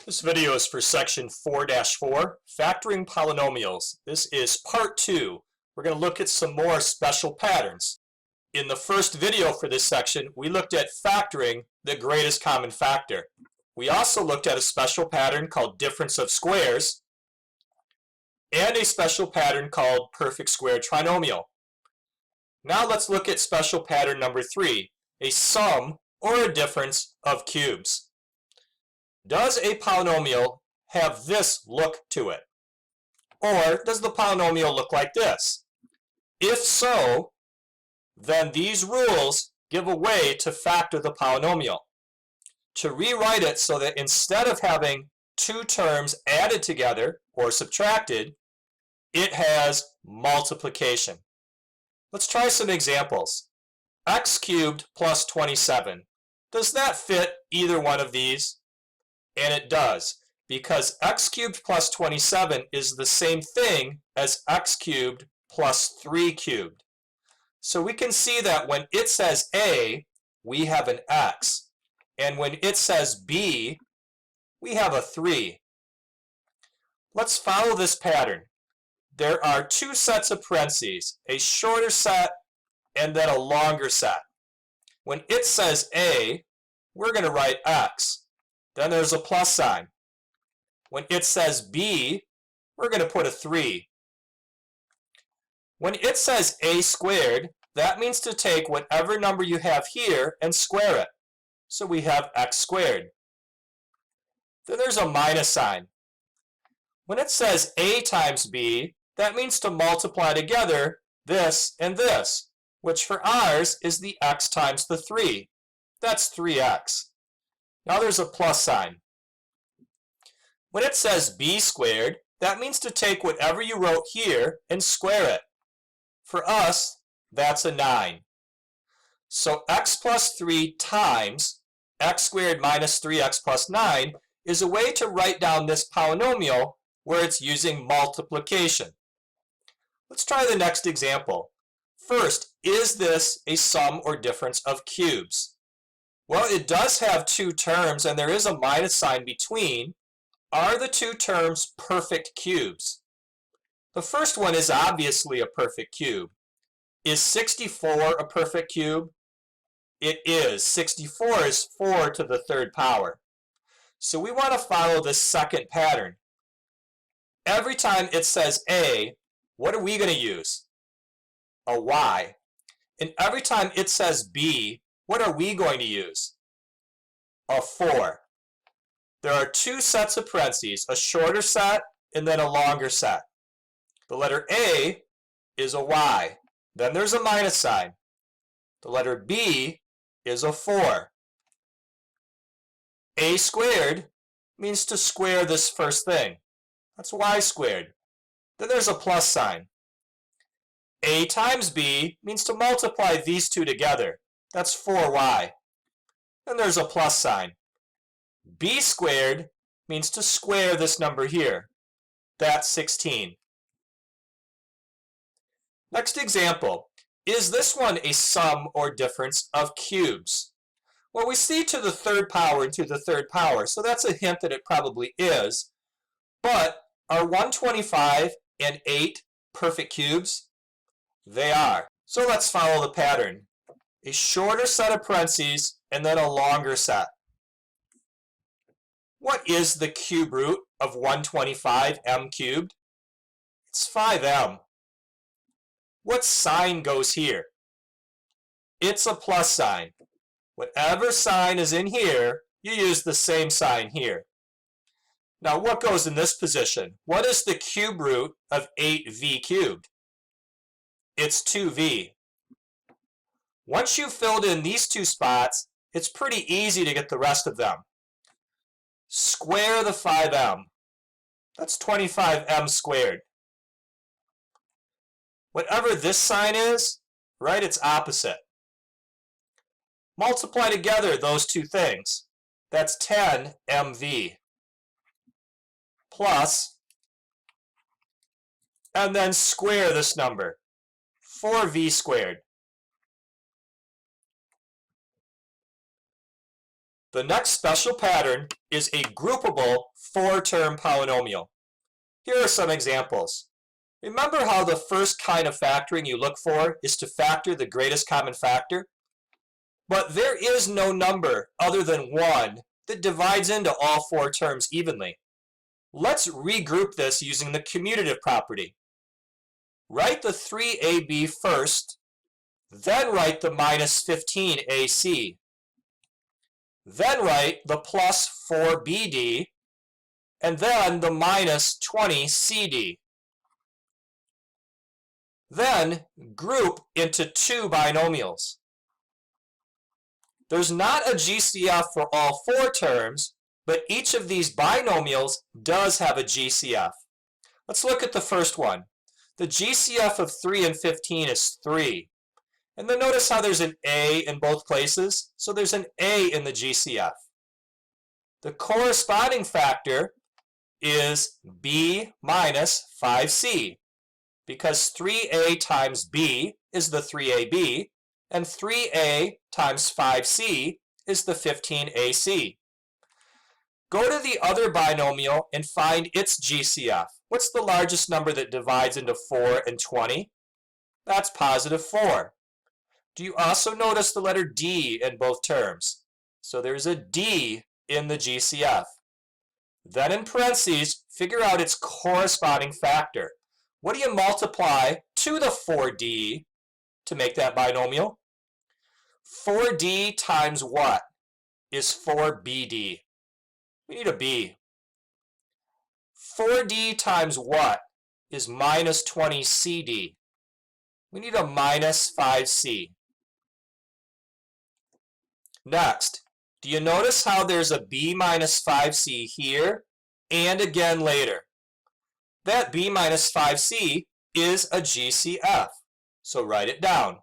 This video is for section 4-4, factoring polynomials. This is part 2. We're going to look at some more special patterns. In the first video for this section, we looked at factoring the greatest common factor. We also looked at a special pattern called difference of squares and a special pattern called perfect square trinomial. Now let's look at special pattern number 3, a sum or a difference of cubes. Does a polynomial have this look to it? Or does the polynomial look like this? If so, then these rules give a way to factor the polynomial. To rewrite it so that instead of having two terms added together or subtracted, it has multiplication. Let's try some examples. X cubed plus 27. Does that fit either one of these? And it does, because x cubed plus 27 is the same thing as x cubed plus 3 cubed. So we can see that when it says a, we have an x. And when it says b, we have a 3. Let's follow this pattern. There are two sets of parentheses, a shorter set and then a longer set. When it says a, we're going to write x. Then there's a plus sign. When it says b, we're going to put a 3. When it says a squared, that means to take whatever number you have here and square it. So we have x squared. Then there's a minus sign. When it says a times b, that means to multiply together this and this, which for ours is the x times the 3. That's 3x. Now there's a plus sign. When it says b squared, that means to take whatever you wrote here and square it. For us, that's a 9. So x plus 3 times x squared minus 3x plus 9 is a way to write down this polynomial where it's using multiplication. Let's try the next example. First, is this a sum or difference of cubes? Well, it does have two terms, and there is a minus sign between. Are the two terms perfect cubes? The first one is obviously a perfect cube. Is 64 a perfect cube? It is. 64 is 4 to the third power. So we want to follow this second pattern. Every time it says a, what are we going to use? A y. And every time it says b, what are we going to use? A 4. There are two sets of parentheses, a shorter set and then a longer set. The letter A is a y. Then there's a minus sign. The letter B is a 4. A squared means to square this first thing. That's y squared. Then there's a plus sign. A times B means to multiply these two together. That's 4y. Then there's a plus sign. B squared means to square this number here. That's 16. Next example. Is this one a sum or difference of cubes? Well, we see to the third power and to the third power, so that's a hint that it probably is. But are 125 and 8 perfect cubes? They are. So let's follow the pattern. A shorter set of parentheses and then a longer set. What is the cube root of 125 m cubed? It's 5m. What sign goes here? It's a plus sign. Whatever sign is in here, you use the same sign here. Now what goes in this position? What is the cube root of 8v cubed? It's 2v. Once you've filled in these two spots, it's pretty easy to get the rest of them. Square the 5m. That's 25m squared. Whatever this sign is, write its opposite. Multiply together those two things. That's 10mv. Plus, and then square this number. 4v squared. The next special pattern is a groupable 4-term polynomial. Here are some examples. Remember how the first kind of factoring you look for is to factor the greatest common factor? But there is no number other than 1 that divides into all 4 terms evenly. Let's regroup this using the commutative property. Write the 3ab first, then write the minus 15ac. Then write the plus 4bd, and then the minus 20cd. Then group into 2 binomials. There's not a GCF for all 4 terms, but each of these binomials does have a GCF. Let's look at the first one. The GCF of 3 and 15 is 3. And then notice how there's an A in both places. So there's an A in the GCF. The corresponding factor is B minus 5C, because 3A times B is the 3AB, and 3A times 5C is the 15AC. Go to the other binomial and find its GCF. What's the largest number that divides into 4 and 20? That's positive 4. Do you also notice the letter D in both terms? So there's a D in the GCF. Then in parentheses, figure out its corresponding factor. What do you multiply to the 4D to make that binomial? 4D times what is 4BD? We need a B. 4D times what is minus 20CD? We need a minus 5C. Next, do you notice how there's a B minus 5C here and again later? That B minus 5C is a GCF, so write it down.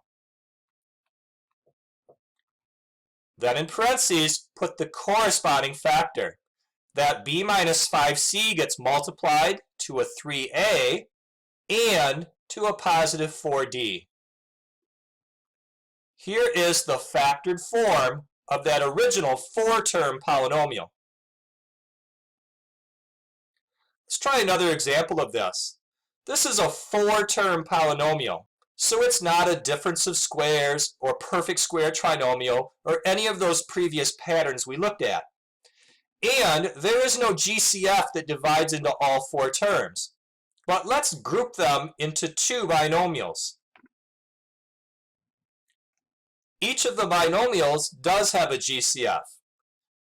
Then in parentheses, put the corresponding factor. That B minus 5C gets multiplied to a 3A and to a positive 4D. Here is the factored form of that original 4-term polynomial. Let's try another example of this. This is a 4-term polynomial, so it's not a difference of squares or perfect square trinomial or any of those previous patterns we looked at. And there is no GCF that divides into all 4 terms. But let's group them into 2 binomials. Each of the binomials does have a GCF.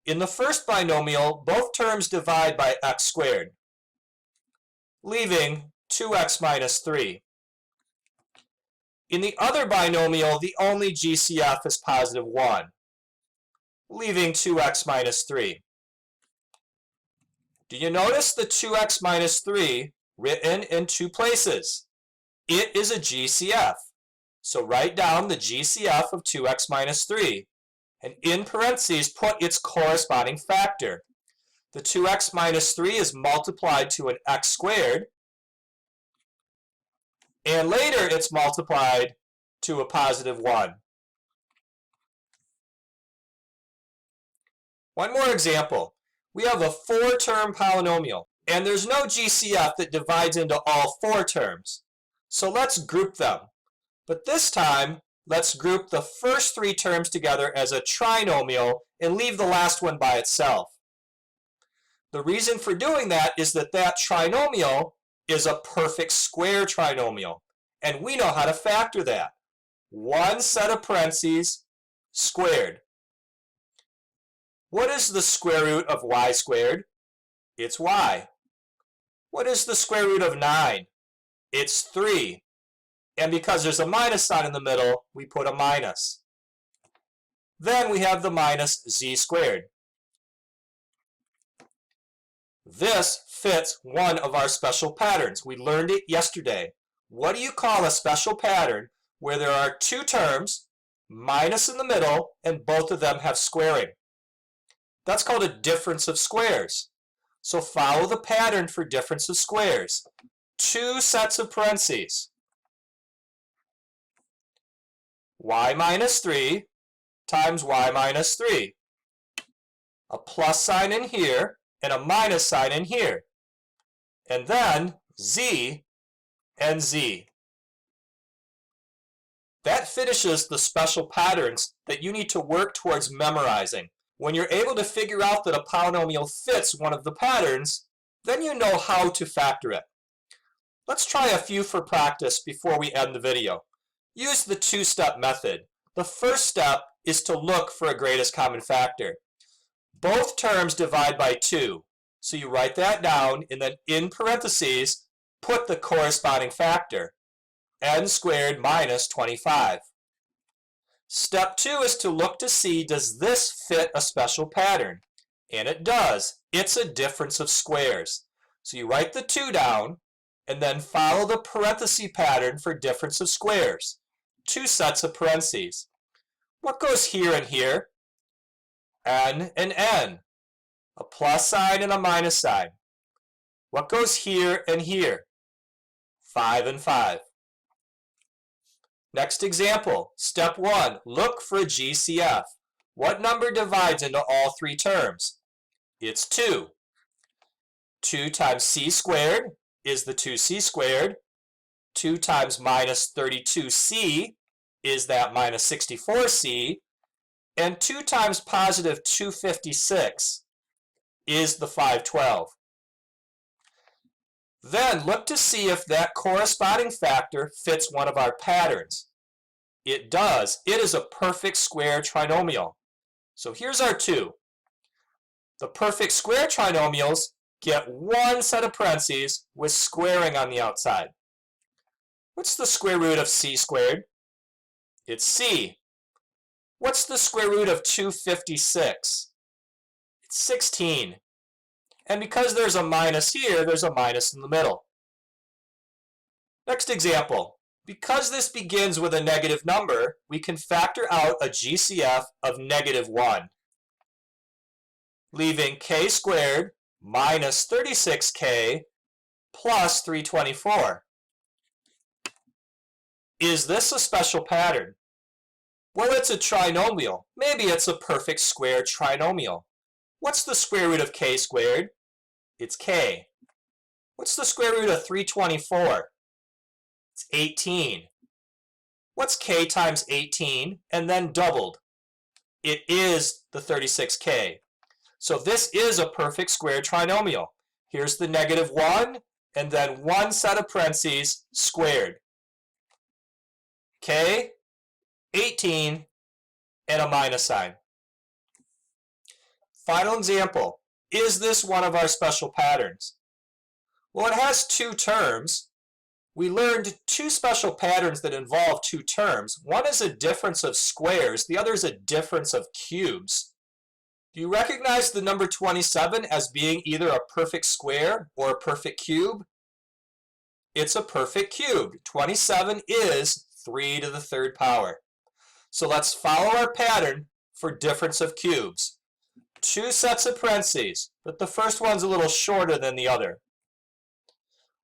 In the first binomial, both terms divide by x squared, leaving 2x minus 3. In the other binomial, the only GCF is positive 1, leaving 2x minus 3. Do you notice the 2x minus 3 written in 2 places? It is a GCF. So write down the GCF of 2x minus 3, and in parentheses put its corresponding factor. The 2x minus 3 is multiplied to an x squared, and later it's multiplied to a positive 1. One more example. We have a 4-term polynomial, and there's no GCF that divides into all 4 terms. So let's group them. But this time, let's group the first 3 terms together as a trinomial and leave the last one by itself. The reason for doing that is that that trinomial is a perfect square trinomial, and we know how to factor that. One set of parentheses squared. What is the square root of y squared? It's y. What is the square root of 9? It's 3. And because there's a minus sign in the middle, we put a minus. Then we have the minus z squared. This fits one of our special patterns. We learned it yesterday. What do you call a special pattern where there are 2 terms, minus in the middle, and both of them have squaring? That's called a difference of squares. So follow the pattern for difference of squares. 2 sets of parentheses. Y minus 3 times y minus 3. a plus sign in here, and a minus sign in here. And then z and z. That finishes the special patterns that you need to work towards memorizing. When you're able to figure out that a polynomial fits one of the patterns, then you know how to factor it. Let's try a few for practice before we end the video. Use the two-step method. The first step is to look for a greatest common factor. Both terms divide by 2. So you write that down and then in parentheses, put the corresponding factor. N squared minus 25. Step 2 is to look to see, does this fit a special pattern? And it does. It's a difference of squares. So you write the 2 down and then follow the parenthesis pattern for difference of squares. 2 sets of parentheses. What goes here and here? N and N. A plus sign and a minus sign. What goes here and here? 5 and 5. Next example, step 1, look for a GCF. What number divides into all 3 terms? It's 2. 2 times c squared is the 2c squared. 2 times minus 32c is that minus 64c. And 2 times positive 256 is the 512. Then look to see if that corresponding factor fits one of our patterns. It does. It is a perfect square trinomial. So here's our 2. The perfect square trinomials get 1 set of parentheses with squaring on the outside. What's the square root of c squared? It's c. What's the square root of 256? It's 16. And because there's a minus here, there's a minus in the middle. Next example. Because this begins with a negative number, we can factor out a GCF of negative 1, leaving k squared minus 36k plus 324. Is this a special pattern? Well, it's a trinomial. Maybe it's a perfect square trinomial. What's the square root of k squared? It's k. What's the square root of 324? It's 18. What's k times 18 and then doubled? It is the 36k. So this is a perfect square trinomial. Here's the negative 1 and then 1 set of parentheses squared. K, 18, and a minus sign. Final example. Is this one of our special patterns? Well, it has 2 terms. We learned 2 special patterns that involve 2 terms. One is a difference of squares. The other is a difference of cubes. Do you recognize the number 27 as being either a perfect square or a perfect cube? It's a perfect cube. 27 is 3 to the 3rd power. So let's follow our pattern for difference of cubes. 2 sets of parentheses, but the first one's a little shorter than the other.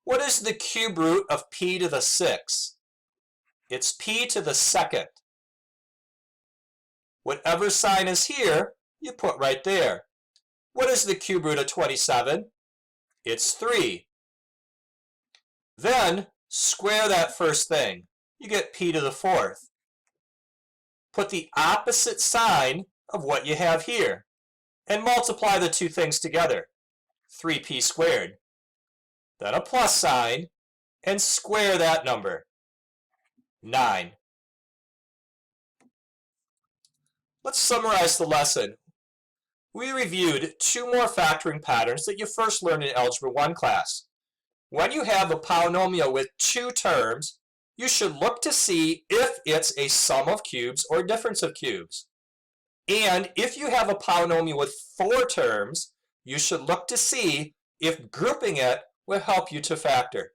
What is the cube root of p to the 6? It's p to the 2nd. Whatever sign is here, you put right there. What is the cube root of 27? It's 3. Then square that first thing. You get p to the 4th. Put the opposite sign of what you have here and multiply the 2 things together. 3p squared. Then a plus sign and square that number. 9. Let's summarize the lesson. We reviewed 2 more factoring patterns that you first learned in Algebra 1 class. When you have a polynomial with 2 terms, you should look to see if it's a sum of cubes or difference of cubes. And if you have a polynomial with 4 terms, you should look to see if grouping it will help you to factor.